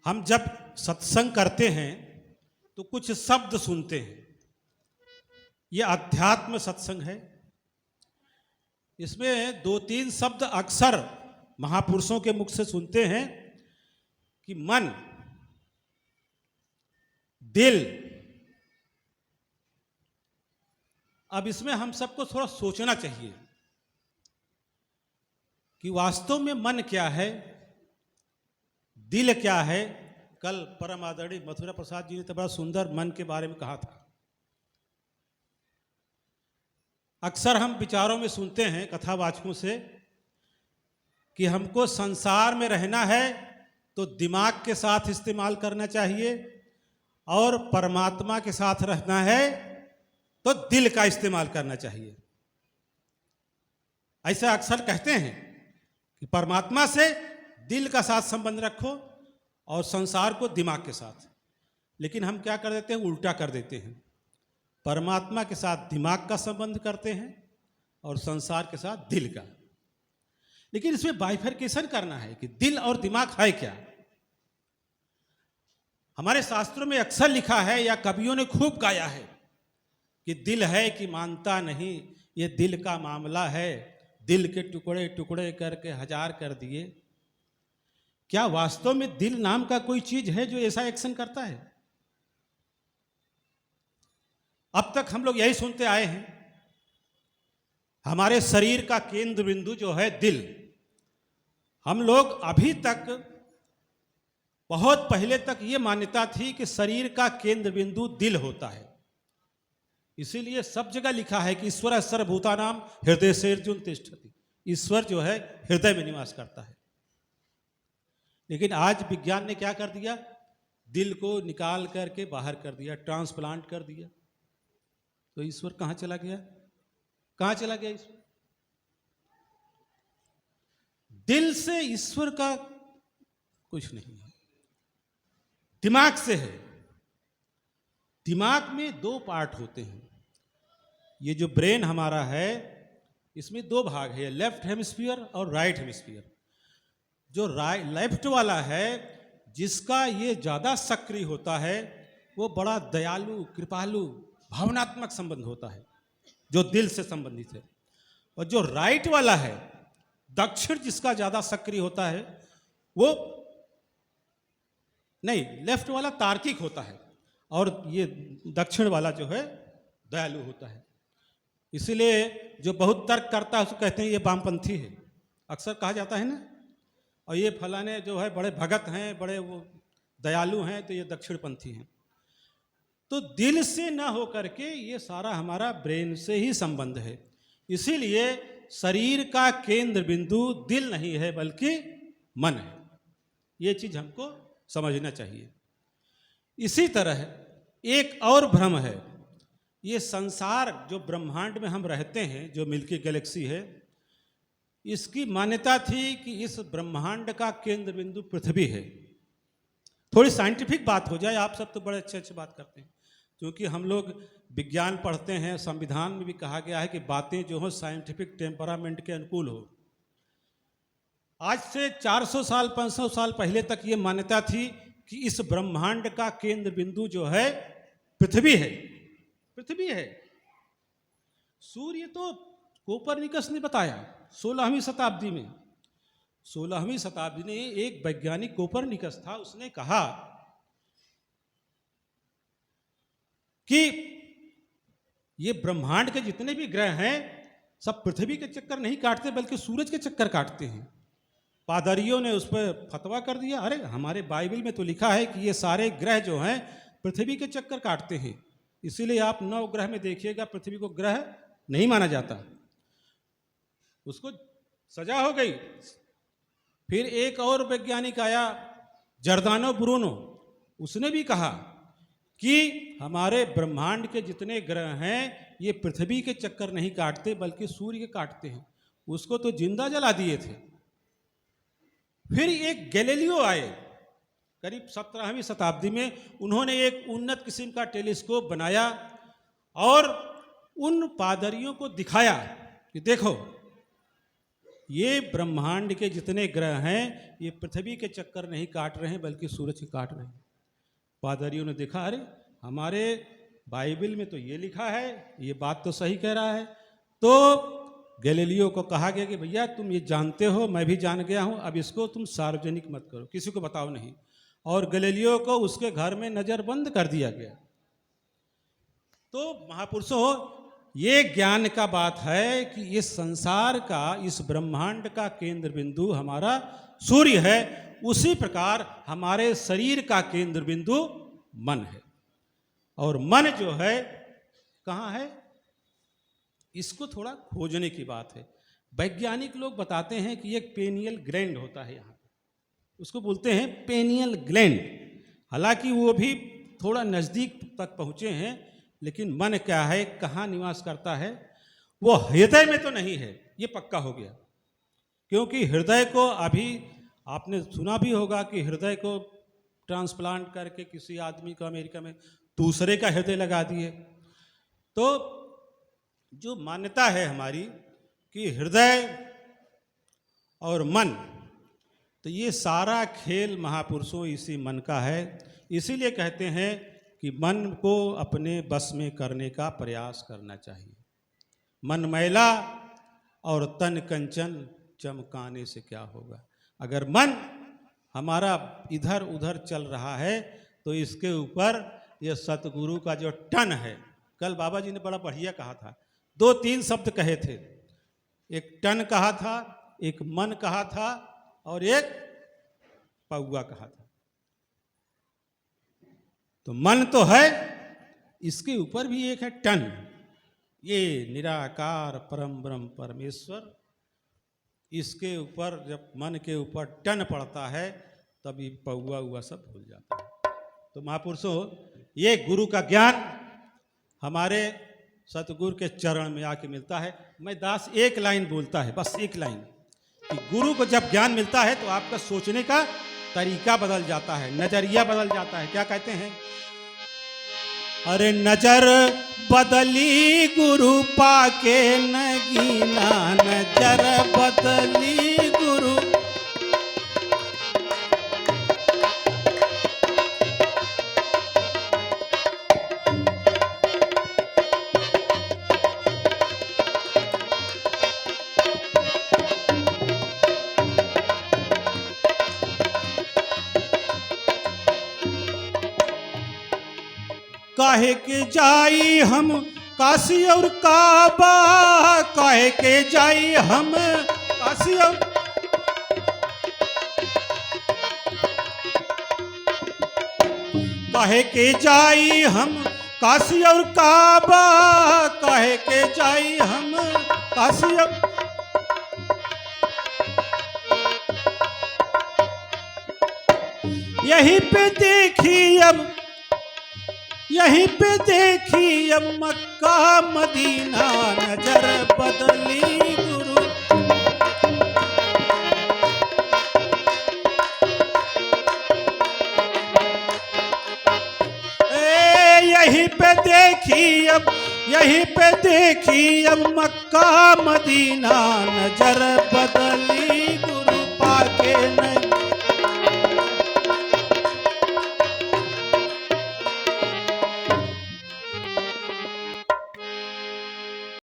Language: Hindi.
हम जब सत्संग करते हैं तो कुछ शब्द सुनते हैं। ये अध्यात्म सत्संग है। इसमें दो तीन शब्द अक्सर महापुरुषों के मुख से सुनते हैं कि मन, दिल। अब इसमें हम सबको थोड़ा सोचना चाहिए कि वास्तव में मन क्या है, दिल क्या है। कल परम आदरणीय मथुरा प्रसाद जी ने तो बड़ा सुंदर मन के बारे में कहा था। अक्सर हम विचारों में सुनते हैं कथावाचकों से कि हमको संसार में रहना है तो दिमाग के साथ इस्तेमाल करना चाहिए और परमात्मा के साथ रहना है तो दिल का इस्तेमाल करना चाहिए। ऐसा अक्सर कहते हैं कि परमात्मा से दिल का साथ संबंध रखो और संसार को दिमाग के साथ। लेकिन हम क्या कर देते हैं, उल्टा कर देते हैं। परमात्मा के साथ दिमाग का संबंध करते हैं और संसार के साथ दिल का। लेकिन इसमें बाइफरकेशन करना है कि दिल और दिमाग है क्या। हमारे शास्त्रों में अक्सर लिखा है या कवियों ने खूब गाया है कि दिल है कि मानता नहीं, ये दिल का मामला है, दिल के टुकड़े टुकड़े करके हजार कर दिए। क्या वास्तव में दिल नाम का कोई चीज है जो ऐसा एक्शन करता है? अब तक हम लोग यही सुनते आए हैं। हमारे शरीर का केंद्र बिंदु जो है दिल। हम लोग अभी तक, बहुत पहले तक ये मान्यता थी कि शरीर का केंद्र बिंदु दिल होता है। इसीलिए सब जगह लिखा है कि ईश्वर सर्वभूतानां हृदयेषु तिष्ठति। ईश्वर जो है हृदय में निवास करता है। लेकिन आज विज्ञान ने क्या कर दिया, दिल को निकाल करके बाहर कर दिया, ट्रांसप्लांट कर दिया। तो ईश्वर कहां चला गया? कहां चला गया ईश्वर? दिल से ईश्वर का कुछ नहीं है, दिमाग से है। दिमाग में दो पार्ट होते हैं। ये जो ब्रेन हमारा है इसमें दो भाग है, लेफ्ट हेमिस्फीयर और राइट हेमिस्फीयर। जो लेफ्ट वाला है, जिसका ये ज्यादा सक्रिय होता है, वो बड़ा दयालु, कृपालु, भावनात्मक संबंध होता है जो दिल से संबंधित है। और जो राइट वाला है, दक्षिण, जिसका ज्यादा सक्रिय होता है, वो नहीं, लेफ्ट वाला तार्किक होता है और ये दक्षिण वाला जो है दयालु होता है। इसीलिए जो बहुत तर्क करता है उसको कहते हैं ये वामपंथी है, अक्सर कहा जाता है ना। और ये फलाने जो है बड़े भगत हैं, बड़े वो दयालु हैं, तो ये दक्षिणपंथी हैं। तो दिल से ना हो करके ये सारा हमारा ब्रेन से ही संबंध है। इसीलिए शरीर का केंद्र बिंदु दिल नहीं है बल्कि मन है। ये चीज हमको समझना चाहिए। इसी तरह एक और भ्रम है। ये संसार जो ब्रह्मांड में हम रहते हैं, जो मिल्की गैलेक्सी है, इसकी मान्यता थी कि इस ब्रह्मांड का केंद्र बिंदु पृथ्वी है। थोड़ी साइंटिफिक बात हो जाए, आप सब तो बड़े अच्छे अच्छे बात करते हैं, क्योंकि हम लोग विज्ञान पढ़ते हैं। संविधान में भी कहा गया है कि बातें जो हो साइंटिफिक टेम्परामेंट के अनुकूल हो। आज से 400 साल 500 साल पहले तक ये मान्यता थी कि इस ब्रह्मांड का केंद्र बिंदु जो है पृथ्वी है। पृथ्वी है। सूर्य तो कोपरनिकस ने बताया 16वीं शताब्दी में। 16वीं शताब्दी में एक वैज्ञानिक कोपरनिकस था, उसने कहा कि ये ब्रह्मांड के जितने भी ग्रह हैं सब पृथ्वी के चक्कर नहीं काटते बल्कि सूरज के चक्कर काटते हैं। पादरियों ने उस पर फतवा कर दिया, अरे हमारे बाइबल में तो लिखा है कि ये सारे ग्रह जो हैं पृथ्वी के चक्कर काटते हैं, इसीलिए आप 9 ग्रह में देखिएगा पृथ्वी को ग्रह नहीं माना जाता। उसको सजा हो गई। फिर एक और वैज्ञानिक आया, जर्दानो ब्रूनो, उसने भी कहा कि हमारे ब्रह्मांड के जितने ग्रह हैं ये पृथ्वी के चक्कर नहीं काटते बल्कि सूर्य के काटते हैं। उसको तो जिंदा जला दिए थे। फिर एक गैलीलियो आए करीब 17वीं शताब्दी में। उन्होंने एक उन्नत किस्म का टेलीस्कोप बनाया और उन पादरियों को दिखाया कि देखो ये ब्रह्मांड के जितने ग्रह हैं ये पृथ्वी के चक्कर नहीं काट रहे हैं बल्कि सूरज के काट रहे हैं। पादरियों ने देखा, अरे हमारे बाइबल में तो ये लिखा है, ये बात तो सही कह रहा है। तो गैलीलियो को कहा गया कि भैया तुम ये जानते हो, मैं भी जान गया हूँ, अब इसको तुम सार्वजनिक मत करो, किसी को बताओ नहीं। और गैलीलियो को उसके घर में नज़रबंद कर दिया गया। तो महापुरुषों, ये ज्ञान का बात है कि इस संसार का, इस ब्रह्मांड का केंद्र बिंदु हमारा सूर्य है। उसी प्रकार हमारे शरीर का केंद्र बिंदु मन है। और मन जो है कहाँ है, इसको थोड़ा खोजने की बात है। वैज्ञानिक लोग बताते हैं कि एक पेनियल ग्लैंड होता है यहाँ पे, उसको बोलते हैं पेनियल ग्लैंड। हालांकि वो भी थोड़ा नज़दीक तक पहुँचे हैं, लेकिन मन क्या है, कहाँ निवास करता है, वो हृदय में तो नहीं है, ये पक्का हो गया। क्योंकि हृदय को अभी आपने सुना भी होगा कि हृदय को ट्रांसप्लांट करके किसी आदमी को अमेरिका में दूसरे का हृदय लगा दिए। तो जो मान्यता है हमारी कि हृदय और मन, तो ये सारा खेल महापुरुषों इसी मन का है। इसीलिए कहते हैं कि मन को अपने बस में करने का प्रयास करना चाहिए। मन मैला और तन कंचन, चमकाने से क्या होगा। अगर मन हमारा इधर उधर चल रहा है तो इसके ऊपर ये सतगुरु का जो टन है, कल बाबा जी ने बड़ा बढ़िया कहा था, 2-3 शब्द कहे थे। एक टन कहा था, एक मन कहा था, और एक पौआ कहा था। तो मन तो है, इसके ऊपर भी एक है टन। ये निराकार परम ब्रह्म परमेश्वर, इसके ऊपर जब मन के ऊपर टन पड़ता है तभी पौआ हुआ सब भूल जाता है। तो महापुरुषों, ये गुरु का ज्ञान हमारे सतगुरु के चरण में आके मिलता है। मैं दास एक लाइन बोलता है, बस एक लाइन, कि गुरु को जब ज्ञान मिलता है तो आपका सोचने का तरीका बदल जाता है, नजरिया बदल जाता है। क्या कहते हैं, अरे नजर बदली गुरु पाके नगीना, नजर बदली गुरु। काहे के जाई हम काशी और काबा, काहे के जाई हम काशी और, काहे के जाई हम काशी और काबा, काहे के जाई हम काशी और, यहीं पे देखी अब, यहीं पे देखी अब मक्का मदीना, नजर बदली गुरु। यहीं पे देखी अब, यहीं पे देखी अब मक्का मदीना, नजर